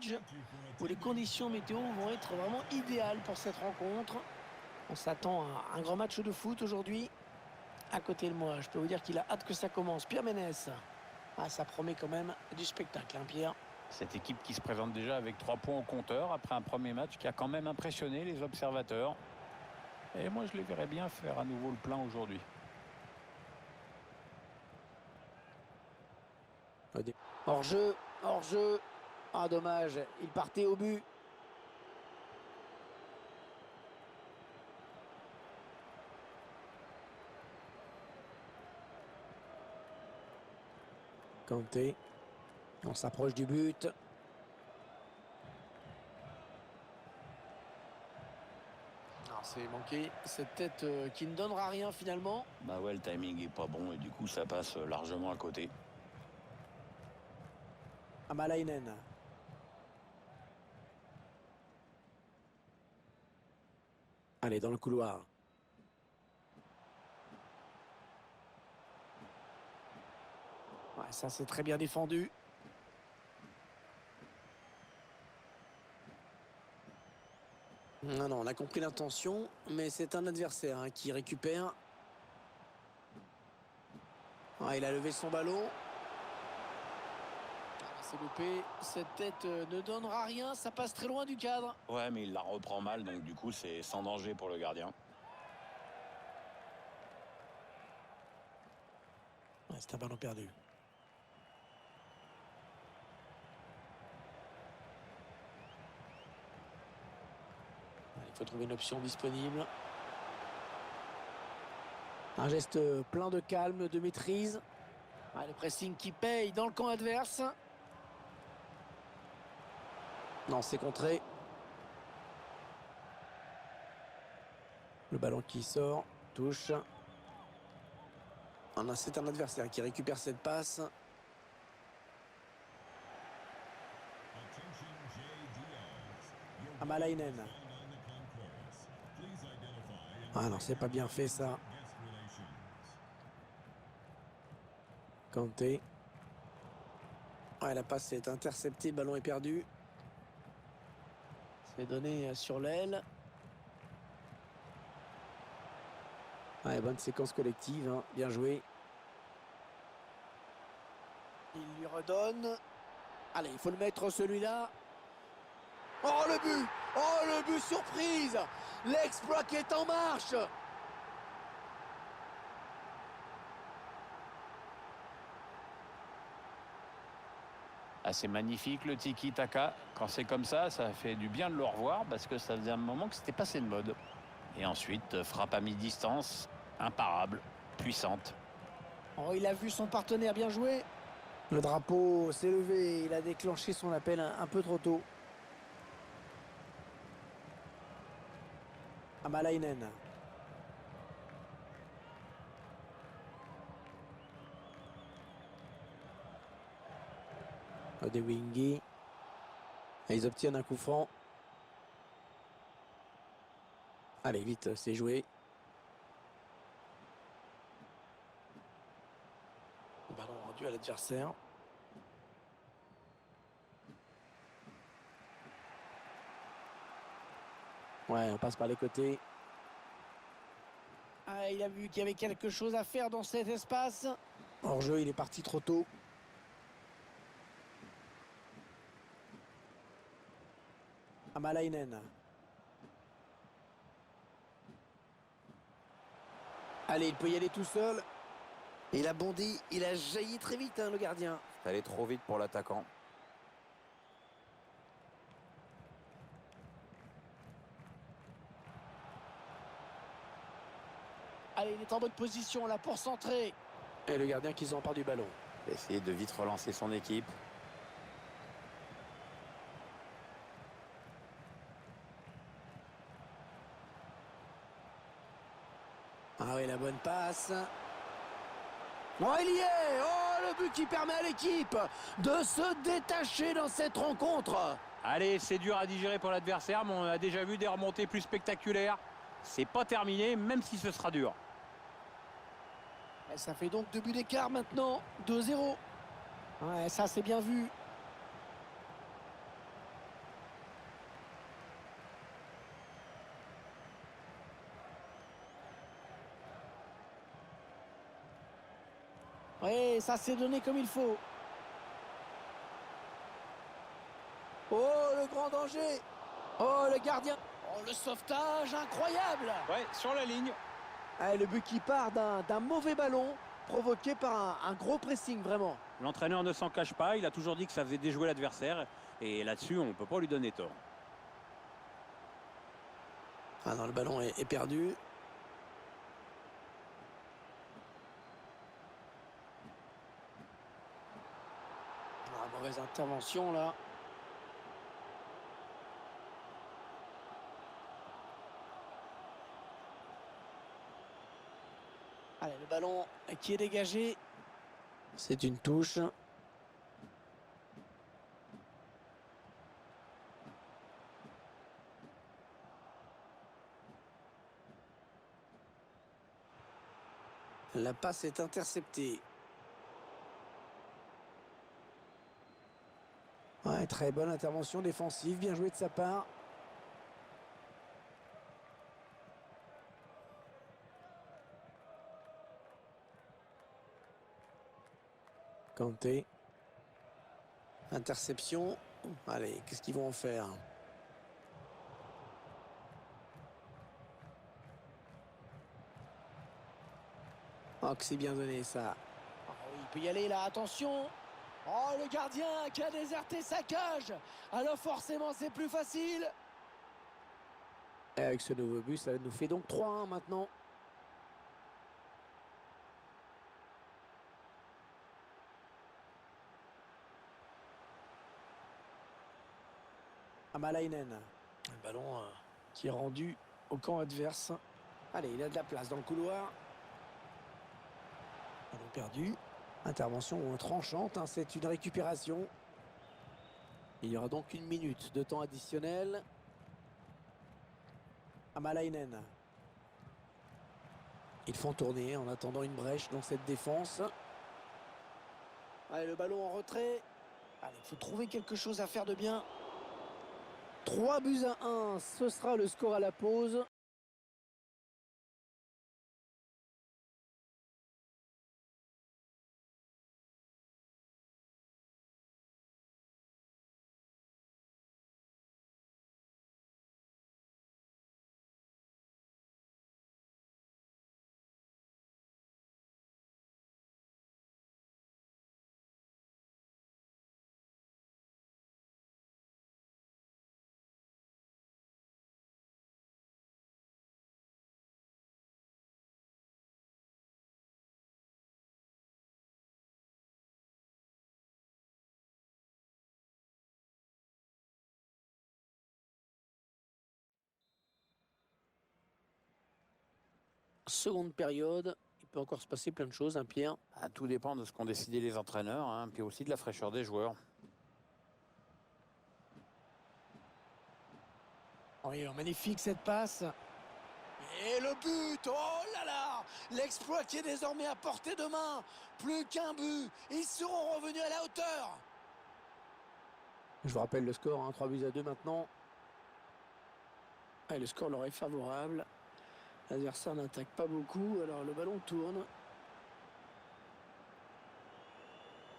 Cambridge, où les conditions météo vont être vraiment idéales pour cette rencontre. On s'attend à un grand match de foot aujourd'hui. À côté de moi, je peux vous dire qu'il a hâte que ça commence. Pierre Ménès. Ah, ça promet quand même du spectacle, hein, Pierre. Cette équipe qui se présente déjà avec 3 points au compteur après un premier match qui a quand même impressionné les observateurs. Et moi, je les verrais bien faire à nouveau le plein aujourd'hui. Hors-jeu, hors-jeu. Ah, dommage, il partait au but. Kanté. On s'approche du but. Ah, c'est manqué. Cette tête qui ne donnera rien finalement. Bah ouais, le timing est pas bon et du coup, ça passe largement à côté. Amalainen. Allez, dans le couloir. Ouais, ça, c'est très bien défendu. Non, non, on a compris l'intention, mais c'est un adversaire hein, qui récupère. Ah, il a levé son ballon. Ah, c'est loupé. Cette tête ne donnera rien, ça passe très loin du cadre. Ouais, mais il la reprend mal, donc du coup, c'est sans danger pour le gardien. Ouais, c'est un ballon perdu. Il faut trouver une option disponible. Un geste plein de calme, de maîtrise. Ah, le pressing qui paye dans le camp adverse. Non, c'est contré. Le ballon qui sort, touche. Ah, c'est un adversaire qui récupère cette passe. Amalainen. Ah non, c'est pas bien fait ça. Kanté. Ouais, la passe est interceptée, le ballon est perdu. C'est donné sur l'aile. Ouais, bonne séquence collective, hein. Bien joué. Il lui redonne. Allez, il faut le mettre celui-là. Oh le but! Oh le but surprise! L'exploit qui est en marche! Ah, c'est magnifique le tiki-taka. Quand c'est comme ça fait du bien de le revoir parce que ça faisait un moment que c'était passé de mode. Et ensuite, frappe à mi-distance, imparable, puissante. Oh, il a vu son partenaire, bien joué. Le drapeau s'est levé, il a déclenché son appel un peu trop tôt. Amalainen. Des Wingy. Et ils obtiennent un coup franc. Allez, vite, c'est joué. Le ballon rendu à l'adversaire. Ouais, on passe par les côtés. Ah, il a vu qu'il y avait quelque chose à faire dans cet espace. Hors-jeu, il est parti trop tôt. Amalainen. Allez, il peut y aller tout seul. Il a bondi, il a jailli très vite, hein, le gardien. Ça allait trop vite pour l'attaquant. Allez, il est en bonne position là pour centrer. Et le gardien qui s'empare du ballon. Essayer de vite relancer son équipe. Ah oui, la bonne passe. Oh, il y est. Oh, le but qui permet à l'équipe de se détacher dans cette rencontre. Allez, c'est dur à digérer pour l'adversaire, mais on a déjà vu des remontées plus spectaculaires. C'est pas terminé, même si ce sera dur. Et ça fait donc 2 buts d'écart maintenant. 2-0. Ouais, ça c'est bien vu. Oui, ça s'est donné comme il faut. Oh, le grand danger. Oh, le gardien. Oh, le sauvetage incroyable. Ouais, sur la ligne. Ah, le but qui part d'un mauvais ballon provoqué par un gros pressing, vraiment. L'entraîneur ne s'en cache pas, il a toujours dit que ça faisait déjouer l'adversaire. Et là-dessus, on ne peut pas lui donner tort. Ah non, le ballon est perdu. Ah, mauvaise intervention là. Allez, le ballon qui est dégagé. C'est une touche. La passe est interceptée. Ouais, très bonne intervention défensive, bien joué de sa part. Kanté. Interception. Allez, qu'est-ce qu'ils vont en faire? Oh, que c'est bien donné ça. Oh, il peut y aller là, attention. Oh, le gardien qui a déserté sa cage. Alors forcément, c'est plus facile. Et avec ce nouveau but, ça nous fait donc 3-1 maintenant. Amalainen. Le ballon qui est rendu au camp adverse. Allez, il a de la place dans le couloir. Ballon perdu. Intervention tranchante, hein, c'est une récupération. Il y aura donc 1 minute de temps additionnel. Amalainen. Ils font tourner en attendant une brèche dans cette défense. Allez, le ballon en retrait. Allez, il faut trouver quelque chose à faire de bien. 3-1, ce sera le score à la pause. Seconde période. Il peut encore se passer plein de choses, hein, Pierre. Ah, tout dépend de ce qu'ont décidé les entraîneurs, hein, puis aussi de la fraîcheur des joueurs. Oui, magnifique cette passe. Et le but, oh là là, l'exploit qui est désormais à portée de main. Plus qu'un but, ils seront revenus à la hauteur. Je vous rappelle le score, hein, 3-2 maintenant. Et le score leur est favorable. L'adversaire n'attaque pas beaucoup, alors le ballon tourne.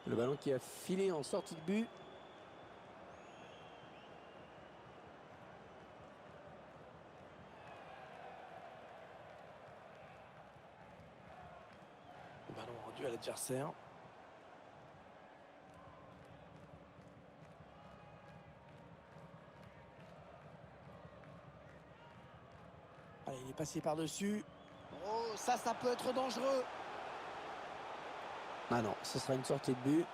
Le ballon qui a filé en sortie de but. Le ballon rendu à l'adversaire. Allez, il est passé par-dessus. Oh, ça peut être dangereux. Ah non, ce sera une sortie de but.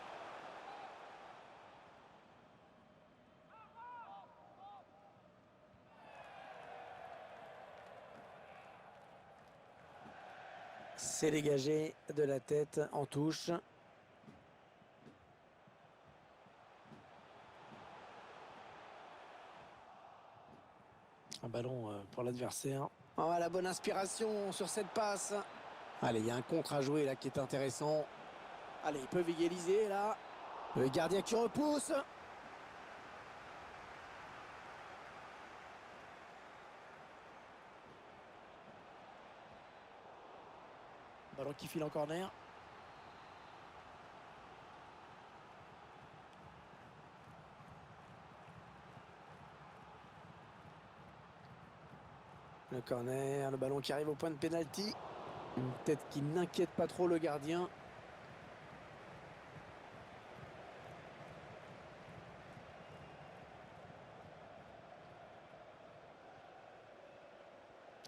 C'est dégagé de la tête en touche. Un ballon pour l'adversaire. Oh, la bonne inspiration sur cette passe. Allez, il y a un contre à jouer là qui est intéressant. Allez, ils peuvent égaliser là. Le gardien qui repousse. Ballon qui file en corner. Le corner, le ballon qui arrive au point de pénalty. Une tête qui n'inquiète pas trop le gardien.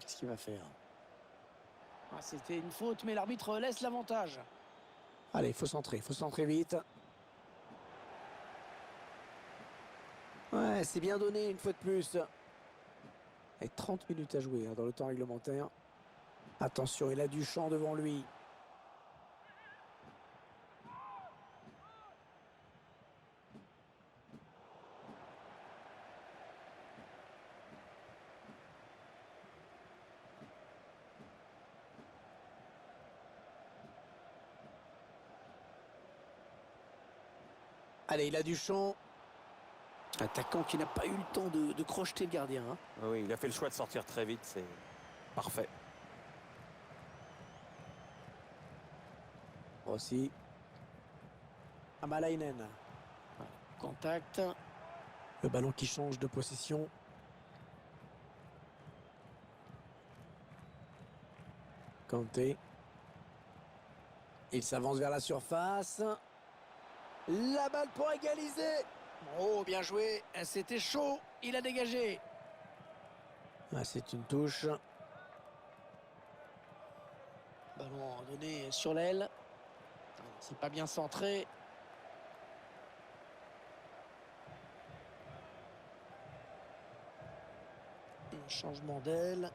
Qu'est-ce qu'il va faire? Ah, c'était une faute, mais l'arbitre laisse l'avantage. Allez, il faut centrer vite. Ouais, c'est bien donné une fois de plus. Et 30 minutes à jouer dans le temps réglementaire. Attention, il a du champ devant lui. Allez, il a du champ. Attaquant qui n'a pas eu le temps de crocheter le gardien. Hein. Oui, il a fait le choix de sortir très vite, c'est parfait. Aussi. Amalainen. Contact. Le ballon qui change de possession. Kanté. Il s'avance vers la surface. La balle pour égaliser. Oh, bien joué. C'était chaud. Il a dégagé. Ah, c'est une touche. Ballon donné sur l'aile. C'est pas bien centré. Un changement d'aile.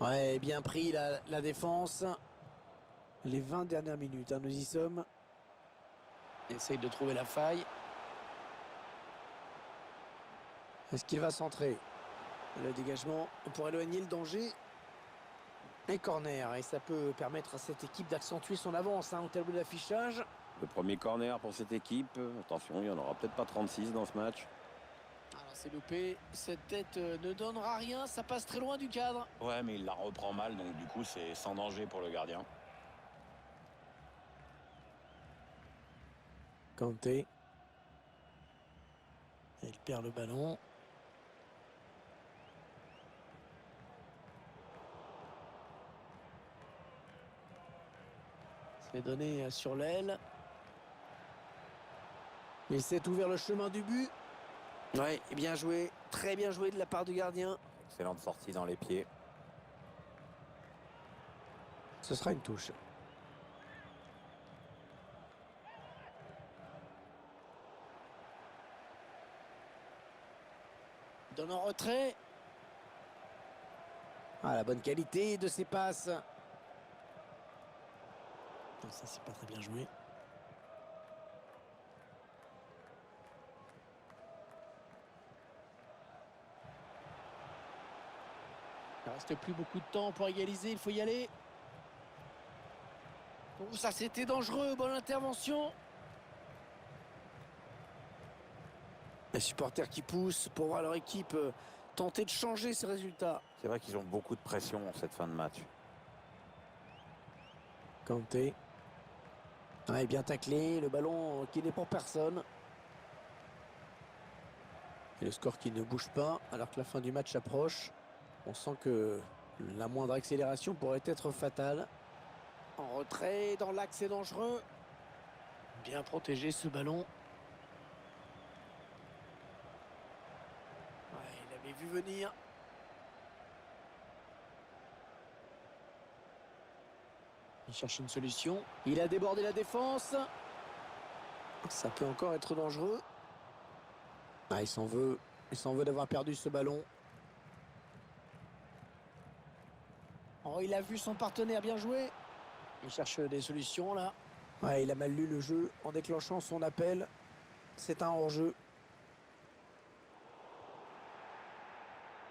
Ouais, bien pris la défense. Les 20 dernières minutes, hein, nous y sommes. Essaye de trouver la faille. Est-ce qu'il va centrer? Le dégagement pour éloigner le danger. Et corner. Et ça peut permettre à cette équipe d'accentuer son avance au tableau d'affichage. Le premier corner pour cette équipe. Attention, il n'y en aura peut-être pas 36 dans ce match. Alors c'est loupé. Cette tête ne donnera rien. Ça passe très loin du cadre. Ouais, mais il la reprend mal, donc du coup, c'est sans danger pour le gardien. Kanté. Il perd le ballon. C'est donné sur l'aile. Il s'est ouvert le chemin du but. Ouais, bien joué. Très bien joué de la part du gardien. Excellente sortie dans les pieds. Ce sera une touche. Donne en retrait. Ah, la bonne qualité de ses passes. Non, ça, c'est pas très bien joué. Il ne reste plus beaucoup de temps pour égaliser. Il faut y aller. Oh, ça, c'était dangereux. Bonne intervention. Les supporters qui poussent pour voir leur équipe tenter de changer ses résultats. C'est vrai qu'ils ont beaucoup de pression en cette fin de match. Kanté. Ouais, bien taclé. Le ballon qui n'est pour personne. Et le score qui ne bouge pas alors que la fin du match approche. On sent que la moindre accélération pourrait être fatale. En retrait, dans l'axe, c'est dangereux. Bien protégé ce ballon. Ouais, il avait vu venir. Il cherche une solution. Il a débordé la défense. Ça peut encore être dangereux. Ah, il s'en veut. Il s'en veut d'avoir perdu ce ballon. Oh, il a vu son partenaire bien jouer. Il cherche des solutions là. Ouais, il a mal lu le jeu en déclenchant son appel. C'est un hors-jeu.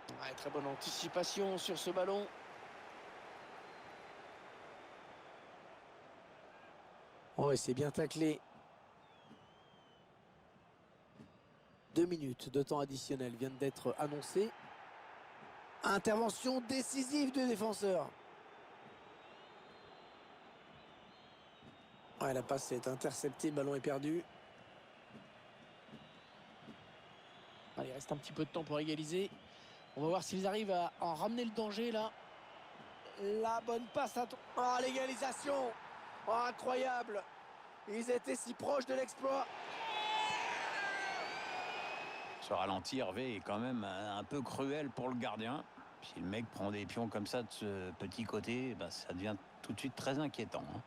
Ouais, très bonne anticipation sur ce ballon. Oh, et c'est bien taclé. 2 minutes de temps additionnel viennent d'être annoncées. Intervention décisive du défenseur. Ouais, la passe est interceptée, le ballon est perdu. reste un petit peu de temps pour égaliser. On va voir s'ils arrivent à en ramener le danger là. La bonne passe à... Oh, l'égalisation! Oh, incroyable! Ils étaient si proches de l'exploit. Ce ralenti, Hervé, est quand même un peu cruel pour le gardien. Si le mec prend des pions comme ça de ce petit côté, bah, ça devient tout de suite très inquiétant. Hein.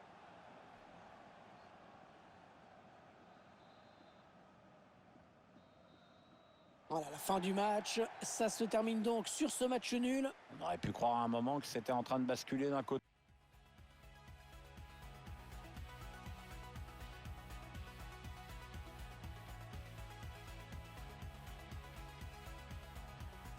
Voilà, la fin du match. Ça se termine donc sur ce match nul. On aurait pu croire à un moment que c'était en train de basculer d'un côté.